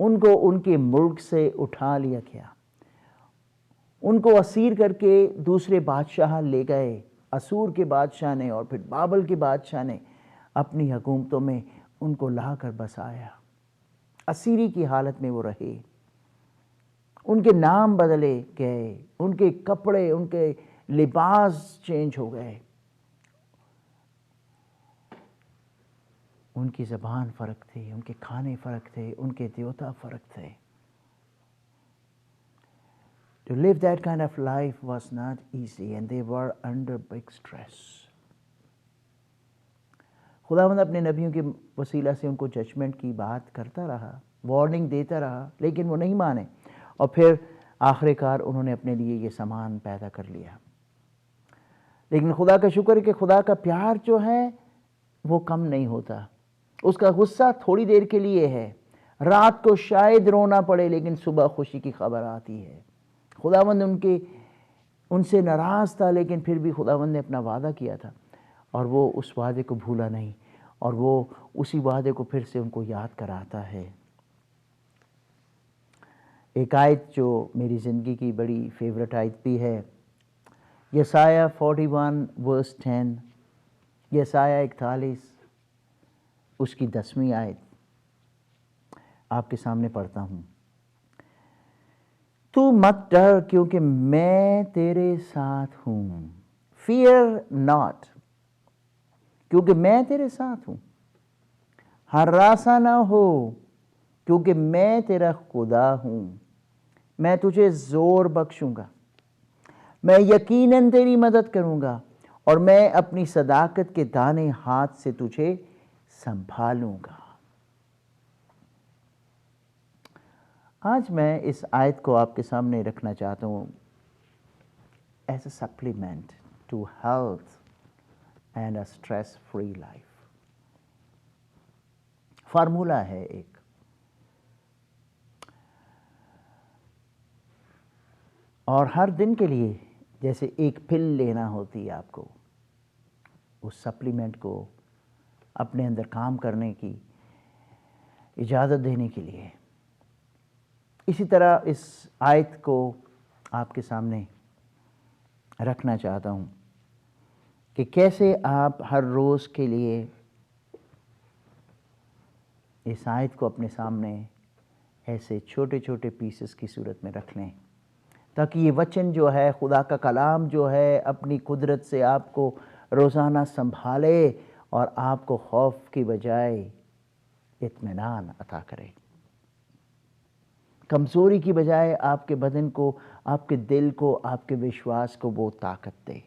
ان کو ان کے ملک سے اٹھا لیا گیا، ان کو اسیر کر کے دوسرے بادشاہ لے گئے، اسور کے بادشاہ نے اور پھر بابل کے بادشاہ نے اپنی حکومتوں میں ان کو لا کر بسایا، اسیری کی حالت میں وہ رہے، ان کے نام بدلے گئے، ان کے کپڑے، ان کے لباس چینج ہو گئے، ان کی زبان فرق تھی، ان کے کھانے فرق تھے، ان کے دیوتا فرق تھے. To live that kind of life was not easy and they were under big stress. خداوند اپنے نبیوں کے وسیلہ سے ان کو ججمنٹ کی بات کرتا رہا، وارننگ دیتا رہا، لیکن وہ نہیں مانے، اور پھر آخر کار انہوں نے اپنے لیے یہ سامان پیدا کر لیا. لیکن خدا کا شکر ہے کہ خدا کا پیار جو ہے وہ کم نہیں ہوتا، اس کا غصہ تھوڑی دیر کے لیے ہے، رات کو شاید رونا پڑے لیکن صبح خوشی کی خبر آتی ہے. خداوند ان سے ناراض تھا، لیکن پھر بھی خداوند نے اپنا وعدہ کیا تھا اور وہ اس وعدے کو بھولا نہیں، اور وہ اسی وعدے کو پھر سے ان کو یاد کراتا ہے. ایک آیت جو میری زندگی کی بڑی فیورٹ آیت بھی ہے، یسایہ 41 verse 10، یسایہ 41 اس کی 10ویں آیت آپ کے سامنے پڑھتا ہوں. تو مت ڈر کیونکہ میں تیرے ساتھ ہوں، فیئر ناٹ کیونکہ میں تیرے ساتھ ہوں، ہراساں نہ ہو کیونکہ میں تیرا خدا ہوں، میں تجھے زور بخشوں گا، میں یقیناً تیری مدد کروں گا، اور میں اپنی صداقت کے دانے ہاتھ سے تجھے سنبھالوں گا. آج میں اس آیت کو آپ کے سامنے رکھنا چاہتا ہوں as a supplement to health and a stress free life. Formula ہے ایک، اور ہر دن کے لیے جیسے ایک پل لینا ہوتی ہے آپ کو اس سپلیمنٹ کو اپنے اندر کام کرنے کی اجازت دینے کے لیے. اسی طرح اس آیت کو آپ کے سامنے رکھنا چاہتا ہوں کہ کیسے آپ ہر روز کے لیے اس آیت کو اپنے سامنے ایسے چھوٹے چھوٹے پیسز کی صورت میں رکھ لیں، تاکہ یہ وچن جو ہے، خدا کا کلام جو ہے، اپنی قدرت سے آپ کو روزانہ سنبھالے اور آپ کو خوف کی بجائے اطمینان عطا کرے، کمزوری کی بجائے آپ کے بدن کو، آپ کے دل کو، آپ کے وشواس کو وہ طاقت دے.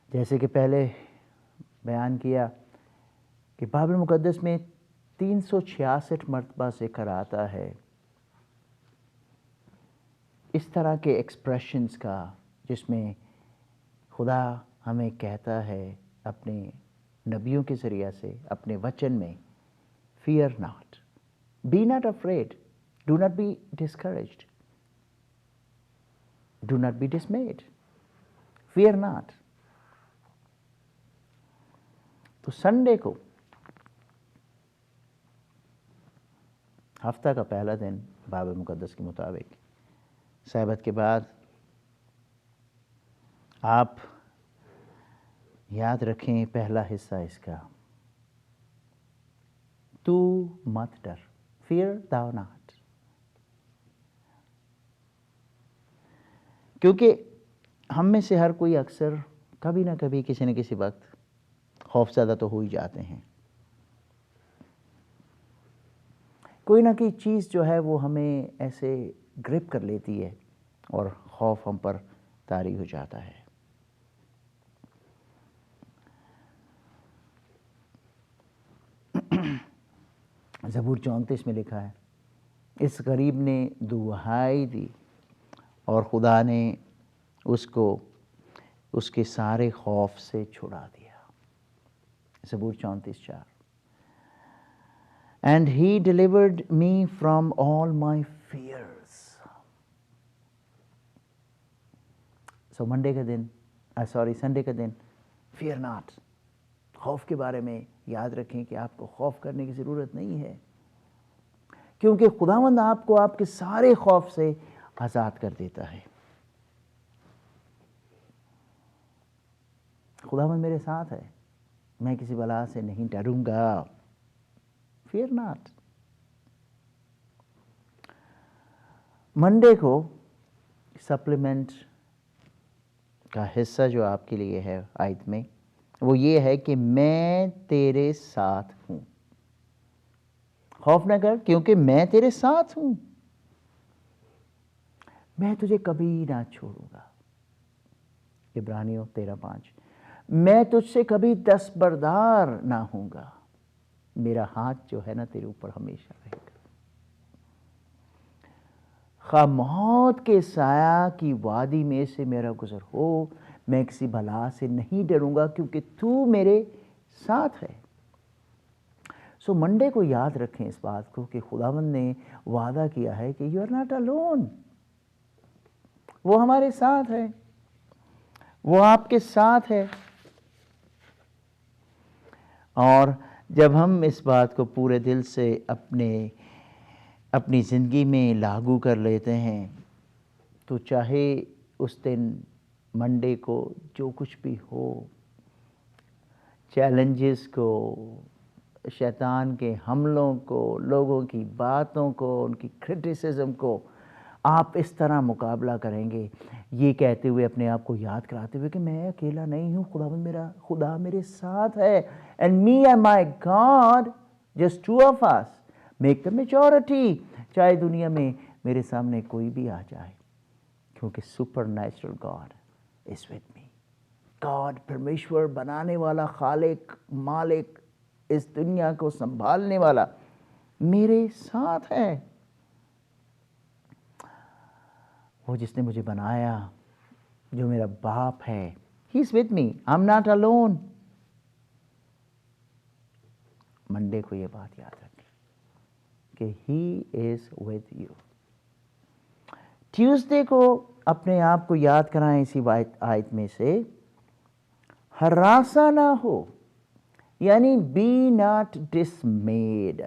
جیسے کہ پہلے بیان کیا کہ بائبل مقدس میں 366 مرتبہ ذکر آتا ہے اس طرح کے ایکسپریشنز کا، جس میں خدا ہمیں کہتا ہے اپنے نبیوں کے ذریعہ سے، اپنے وچن میں، fear not, be not afraid, do not be discouraged, do not be dismayed, fear not. تو سنڈے کو، ہفتہ کا پہلا دن بائبل مقدس کے مطابق، سبت کے بعد، آپ یاد رکھیں پہلا حصہ اس کا، تو مت ڈر، fear thou not. کیونکہ ہم میں سے ہر کوئی اکثر کبھی نہ کبھی کسی نہ کسی وقت خوف زدہ تو ہو ہی جاتے ہیں. کوئی نہ کوئی چیز جو ہے وہ ہمیں ایسے گرپ کر لیتی ہے اور خوف ہم پر طاری ہو جاتا ہے. زبور 34 میں لکھا ہے، اس غریب نے دہائی دی اور خدا نے اس کو اس کے سارے خوف سے چھڑا دیا. زبور 34:4. And he delivered me from all my fears. So Sunday کا دن fear not، خوف کے بارے میں یاد رکھیں کہ آپ کو خوف کرنے کی ضرورت نہیں ہے، کیونکہ خداوند آپ کو آپ کے سارے خوف سے آزاد کر دیتا ہے۔ خداوند میرے ساتھ ہے، میں کسی بلا سے نہیں ڈروں گا۔ Fear not. منڈے کو سپلیمنٹ کا حصہ جو آپ کے لیے ہے آیت میں، وہ یہ ہے کہ میں تیرے ساتھ ہوں۔ خوف نہ کر، کیونکہ میں تیرے ساتھ ہوں، میں تجھے کبھی نہ چھوڑوں گا۔ عبرانیوں 13:5۔ میں تجھ سے کبھی دستبردار نہ ہوں گا، میرا ہاتھ جو ہے نا تیرے اوپر ہمیشہ رہے گا۔ خواہ موت کے سایہ کی وادی میں سے میرا گزر ہو، میں کسی بلا سے نہیں ڈروں گا، کیونکہ تو میرے ساتھ ہے۔ سو منڈے کو یاد رکھیں اس بات کو کہ خداوند نے وعدہ کیا ہے کہ یو آر ناٹ الون، وہ ہمارے ساتھ ہے، وہ آپ کے ساتھ ہے۔ اور جب ہم اس بات کو پورے دل سے اپنی زندگی میں لاگو کر لیتے ہیں، تو چاہے اس دن منڈے کو جو کچھ بھی ہو، چیلنجز کو، شیطان کے حملوں کو، لوگوں کی باتوں کو، ان کی کرٹیسزم کو، آپ اس طرح مقابلہ کریں گے، یہ کہتے ہوئے اپنے آپ کو یاد کراتے ہوئے کہ میں اکیلا نہیں ہوں، خدا میرے ساتھ ہے۔ And me and my God, just two of us, make the majority۔ چاہے دنیا میں میرے سامنے کوئی بھی آ جائے، کیونکہ super natural God is with me۔ God Parmeshwar, بنانے والا، خالق، مالک، اس دنیا کو سنبھالنے والا میرے ساتھ ہے۔ وہ جس نے مجھے بنایا، جو میرا باپ ہے، he is with me, I'm not alone۔ Monday کو یہ بات یاد رکھیں کہ he is with you۔ Tuesday کو اپنے آپ کو یاد کرائیں اسی آیت میں سے، ہراساں نہ ہو، یعنی be not dismayed۔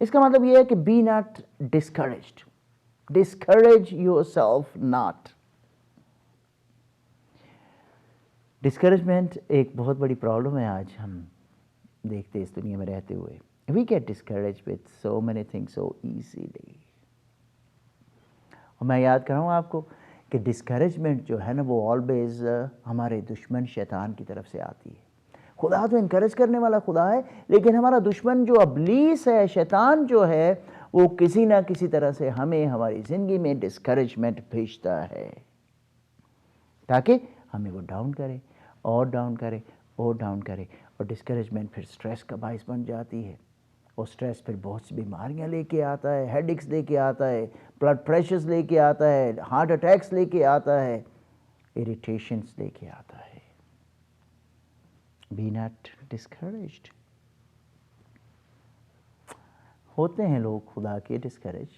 اس کا مطلب یہ ہے کہ be not discouraged۔ Discourage yourself not۔ Discouragement ایک بہت بڑی پرابلم ہے آج ہم دیکھتے ہیں اس دنیا میں رہتے ہوئے۔ We get discouraged with so many things so easily۔ اور میں یاد کراؤں آپ کو کہ ڈسکریجمنٹ جو ہے نا وہ آلویز ہمارے دشمن شیطان کی طرف سے آتی ہے۔ خدا تو انکریج کرنے والا خدا ہے، لیکن ہمارا دشمن جو ابلیس ہے، شیطان جو ہے، وہ کسی نہ کسی طرح سے ہمیں ہماری زندگی میں ڈسکریجمنٹ بھیجتا ہے، تاکہ ہمیں وہ ڈاؤن کرے اور ڈاؤن کرے اور ڈاؤن کرے۔ اور ڈسکریجمنٹ پھر سٹریس کا باعث بن جاتی ہے، اور سٹریس پھر بہت سی بیماریاں لے کے آتا ہے، ہیڈ ایکس لے کے آتا ہے، بلڈ پریشرز لے کے آتا ہے، ہارٹ اٹیکس لے کے آتا ہے، اریٹیشنز لے کے آتا ہے۔ Be not discouraged۔ ہوتے ہیں لوگ خدا کے ڈسکریج،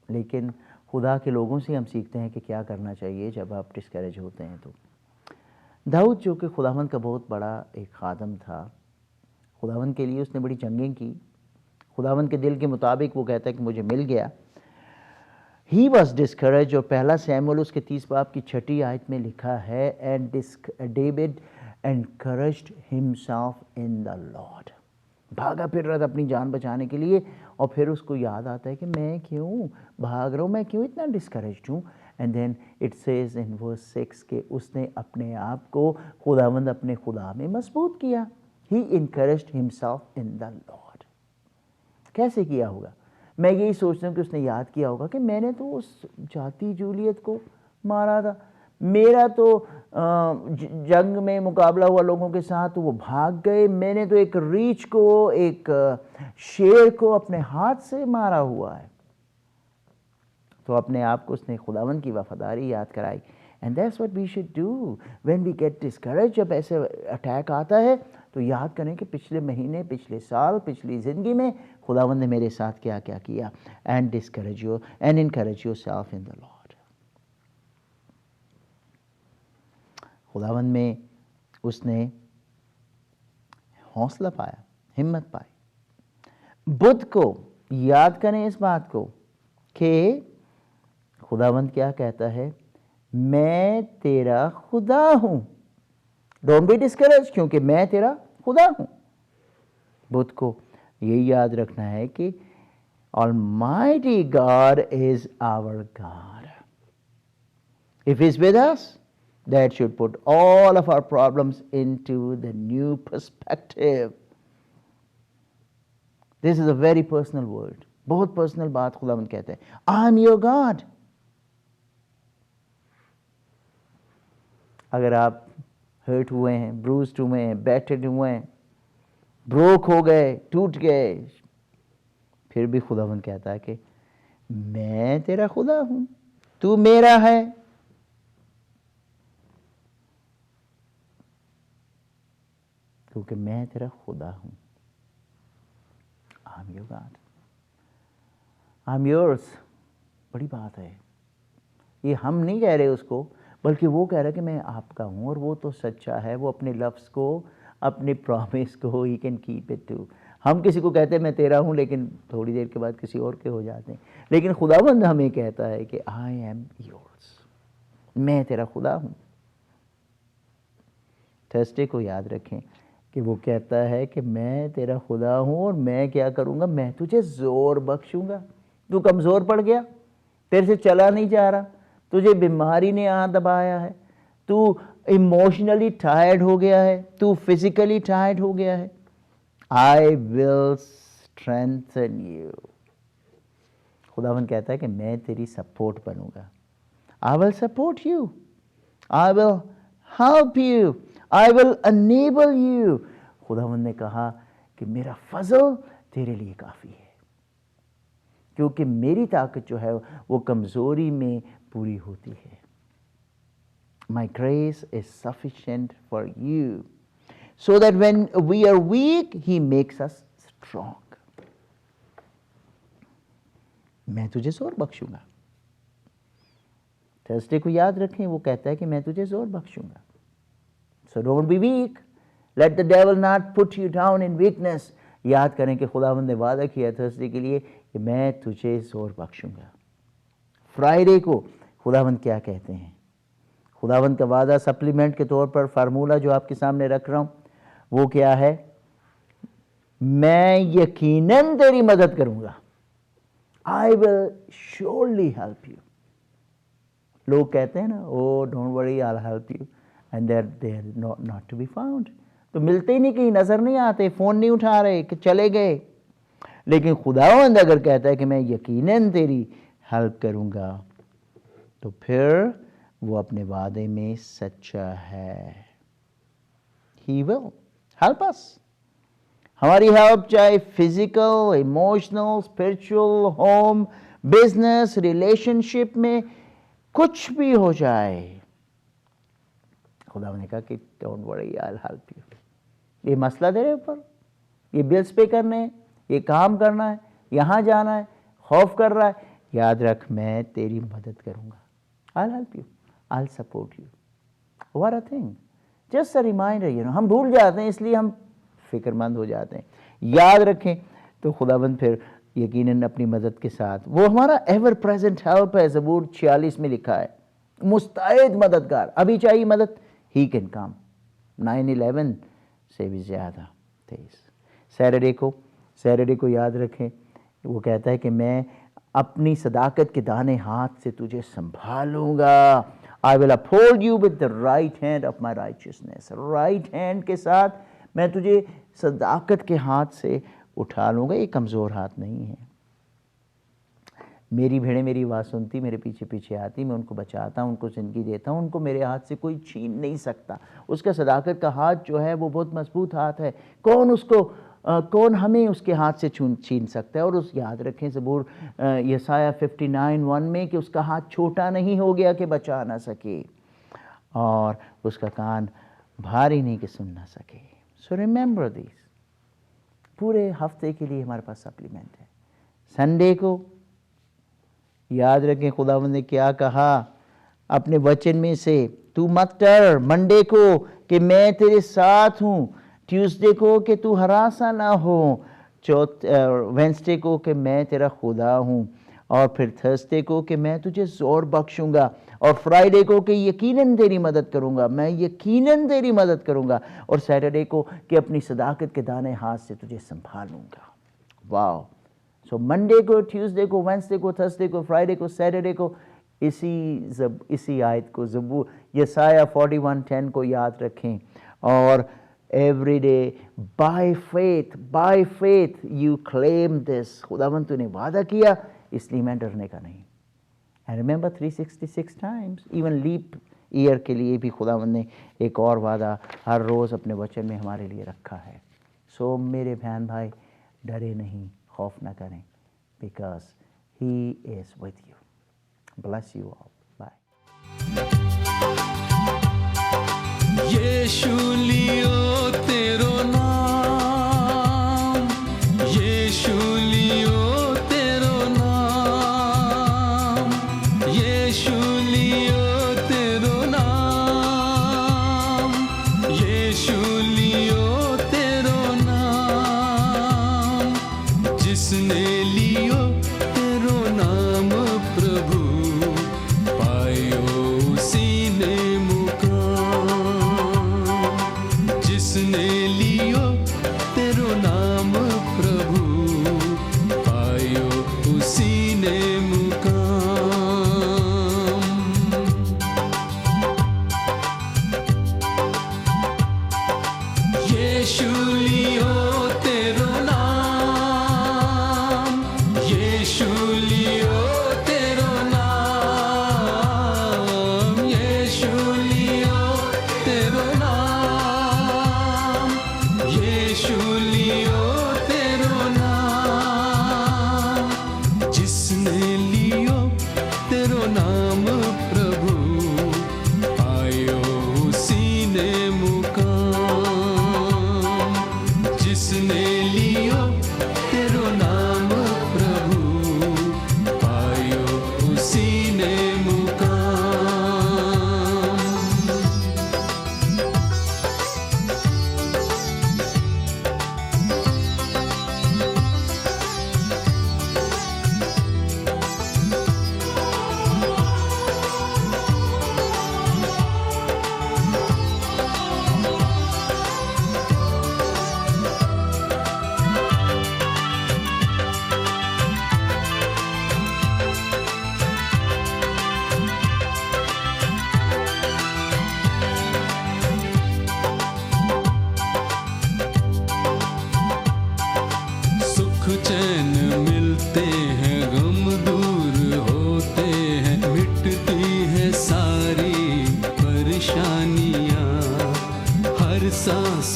لیکن خدا کے لوگوں سے ہم سیکھتے ہیں کہ کیا کرنا چاہیے جب آپ ڈسکریج ہوتے ہیں۔ تو داؤد جو کہ خداوند کا بہت بڑا ایک خادم تھا، خداوند کے لیے اس نے بڑی جنگیں کی، خداوند کے دل کے مطابق وہ کہتا ہے کہ مجھے مل گیا۔ He was discouraged، اور پہلا سیموئیل اس کے 30 باب کی 6 آیت میں لکھا ہے and David encouraged himself in the Lord۔ بھاگا پھر رہا تھا اپنی جان بچانے کے لیے، اور پھر اس کو یاد آتا ہے کہ میں کیوں بھاگ رہا ہوں، میں کیوں اتنا ڈسکریجڈ ہوں۔ اینڈ دین اٹ سیز ان ورس 6 کہ اس نے اپنے آپ کو خداوند اپنے خدا میں مضبوط کیا۔ He encouraged himself in the Lord۔ کیسے کیا ہوگا؟ میں یہی سوچتا ہوں کہ اس نے یاد کیا ہوگا کہ میں نے تو اس جاتی جولیت کو مارا تھا، میرا تو جنگ میں مقابلہ ہوا لوگوں کے ساتھ، وہ بھاگ گئے، میں نے تو ایک ریچھ کو، ایک شیر کو اپنے ہاتھ سے مارا ہوا ہے۔ تو اپنے آپ کو اس نے خداوند کی وفاداری یاد کرائی۔ And that's what we should do when we get discouraged. جب ایسے اٹیک آتا ہے تو یاد کریں کہ پچھلے مہینے، پچھلے سال، پچھلی زندگی میں خداوند نے میرے ساتھ کیا کیا کیا۔ And encourage your self in the lord. خداوند میں اس نے حوصلہ پایا, ہمت پائی. بدھ کو یاد کریں اس بات کو کہ خداوند کیا کہتا ہے, میں تیرا خدا ہوں. ڈونٹ بی ڈسکریج, کیونکہ میں تیرا خدا ہوں. بدھ کو یہی یاد رکھنا ہے کہ Almighty God is our God. If He's with us, that should put all of our problems into the new perspective. This is a very personal word. بہت پرسنل بات خداوند کہتے ہیں, I'm your God. اگر آپ ہرٹ ہوئے ہیں, بروزڈ ہوئے ہیں, بیٹرڈ ہوئے ہیں, بروک ہو گئے, ٹوٹ گئے, پھر بھی خداوند کہتا ہے کہ میں تیرا خدا ہوں, تو میرا ہے. کیونکہ میں تیرا خدا ہوں. I'm your God. I'm yours. بڑی بات ہے. یہ ہم نہیں کہہ رہے اس کو, بلکہ وہ کہہ رہا ہے کہ میں آپ کا ہوں, اور وہ تو سچا ہے. وہ اپنے لفظ کو, اپنے پرامس کو he can keep it too. ہم کسی کو کہتے ہیں میں تیرا ہوں, لیکن تھوڑی دیر کے بعد کسی اور کے ہو جاتے ہیں. لیکن خداوند ہمیں کہتا ہے کہ I am yours. میں تیرا خدا ہوں. تھرسڈے کو یاد رکھیں کہ وہ کہتا ہے کہ میں تیرا خدا ہوں, اور میں کیا کروں گا, میں تجھے زور بخشوں گا. تو کمزور پڑ گیا, تیرے سے چلا نہیں جا رہا, تجھے بیماری نے دبایا ہے, تو ایموشنلی ٹائرڈ ہو گیا ہے, تو فزیکلی ٹائرڈ ہو گیا ہے, I will strengthen you. خداوند کہتا ہے کہ میں تیری support Bannu God. I will support you. I will help you. I will enable you. خداوند نے کہا کہ میرا فضل تیرے لیے کافی ہے, کیونکہ میری طاقت جو ہے وہ کمزوری میں پوری ہوتی ہے. My grace is sufficient for you, so that when we are weak, He makes us strong. میں تجھے زور بخشوں گا. تھرسڈے کو یاد رکھیں, وہ کہتا ہے کہ میں تجھے زور بخشوں گا. So don't be weak. Let the devil not put you down in weakness. یاد کریں کہ خداوند نے وعدہ کیا تھرسڈے کے لیے کہ میں تجھے زور بخشوں گا. فرائیڈے کو خداوند کیا کہتے ہیں؟ خداوند کا وعدہ سپلیمنٹ کے طور پر فارمولہ جو آپ کے سامنے رکھ رہا ہوں وہ کیا ہے؟ میں یقیناً تیری مدد کروں گا. I will surely help you. لوگ کہتے ہیں نا, oh don't worry, I'll help you, and they're not to be found. تو ملتے ہی نہیں, کہیں نظر نہیں آتے, فون نہیں اٹھا رہے, کہ چلے گئے. لیکن خداوند اگر کہتا ہے کہ میں یقیناً تیری ہیلپ کروں گا, تو پھر وہ اپنے وعدے میں سچا ہے. He will help us. ہماری ہیلپ چاہے physical, emotional, spiritual, home, business, relationship میں کچھ بھی ہو جائے, خدا نے کہا کہ don't worry, I'll help you. یہ مسئلہ تیرے اوپر, یہ بلز پے کرنے ہیں, یہ کام کرنا ہے, یہاں جانا ہے, خوف کر رہا ہے, یاد رکھ میں تیری مدد کروں گا. I'll help you. I'll support you. What a thing. Just a reminder, ہم بھول جاتے ہیں, اس لیے ہم فکر مند ہو جاتے ہیں. یاد رکھیں تو خداوند پھر یقیناً اپنی مدد کے ساتھ, وہ ہمارا ایور پریزنٹ ہیلپ ہے. زبور 46 میں لکھا ہے, مستعد مددگار. ابھی چاہیے مدد, ہی کین کم. 9/11 سے بھی زیادہ تیز. سیٹرڈے کو یاد رکھیں, وہ کہتا ہے کہ میں اپنی صداقت کے دانے ہاتھ سے تجھے سنبھالوں گا. I will uphold you with the right hand of my righteousness. Right hand کے ساتھ میں تجھے صداقت کے ہاتھ سے اٹھا لوں گا. یہ کمزور ہاتھ نہیں ہے. میری بھیڑیں میری آواز سنتی, میرے پیچھے پیچھے آتی, میں ان کو بچاتا ہوں, ان کو زندگی دیتا ہوں, ان کو میرے ہاتھ سے کوئی چھین نہیں سکتا. اس کا صداقت کا ہاتھ جو ہے وہ بہت مضبوط ہاتھ ہے. کون ہمیں اس کے ہاتھ سے چھین سکتا ہے؟ اور اس یاد رکھیں زبور یسایہ 59:1 میں کہ اس کا ہاتھ چھوٹا نہیں ہو گیا کہ بچا نہ سکے, اور اس کا کان بھاری نہیں کہ سن نہ سکے. سو ریممبر دیس. پورے ہفتے کے لیے ہمارے پاس سپلیمنٹ ہے. سنڈے کو یاد رکھیں خداوند نے کیا کہا اپنے وچن میں سے, تو مت ڈر منڈے کو کہ میں تیرے ساتھ ہوں. ٹیوزڈے کو کہ تو ہراساں نہ ہو، وینسڈے کو کہ میں تیرا خدا ہوں، اور پھر تھرسڈے کو کہ میں تجھے زور بخشوں گا، اور فرائیڈے کو کہ یقیناً تیری مدد کروں گا، میں یقیناً تیری مدد کروں گا، اور سیٹرڈے کو کہ اپنی صداقت کے دانے ہاتھ سے تجھے سنبھالوں گا۔ واو! سو منڈے کو، ٹیوزڈے کو، وینسڈے کو، تھرسڈے کو، فرائیڈے کو، سیٹرڈے کو اسی آیت کو یسایہ 41:10 کو یاد رکھیں، اور every day by faith you claim this. خداوند تو نے وعدہ کیا، اس لیے میں ڈرنے کا نہیں۔ And remember 366 times, even leap year کے لیے بھی خداوند نے ایک اور وعدہ ہر روز اپنے وچن میں ہمارے لیے رکھا ہے۔ سو میرے بہن بھائی، ڈرے نہیں، خوف نہ کریں، because he is with you. Bless you all. Bye. Yeshu لیو تیرو نام، یشو لیو تیرو نام، یشو لیو تیرو نام، یشو لیو تیرو نام، جس نے لیو تیرو نام پربھو، پائیو اسی نے جس نے لیو تیرو نام پربھو، پائیو اسی نے مقام۔ یشو لیو تیرو نام، یشو لیو تیرو نام، یشو لیو تیرو نام، یشو لیو تیرو نام، جس نے لیو تیرو نام پربھو، پائیو اسی نے مقام، جس نے لیو تیرو نام پربھو، پائیو اسی نے مقام۔ سکھ چین ملتے ہیں، غم دور ہوتے ہیں، مٹتی ہیں ساری پریشانیاں، ہر سانس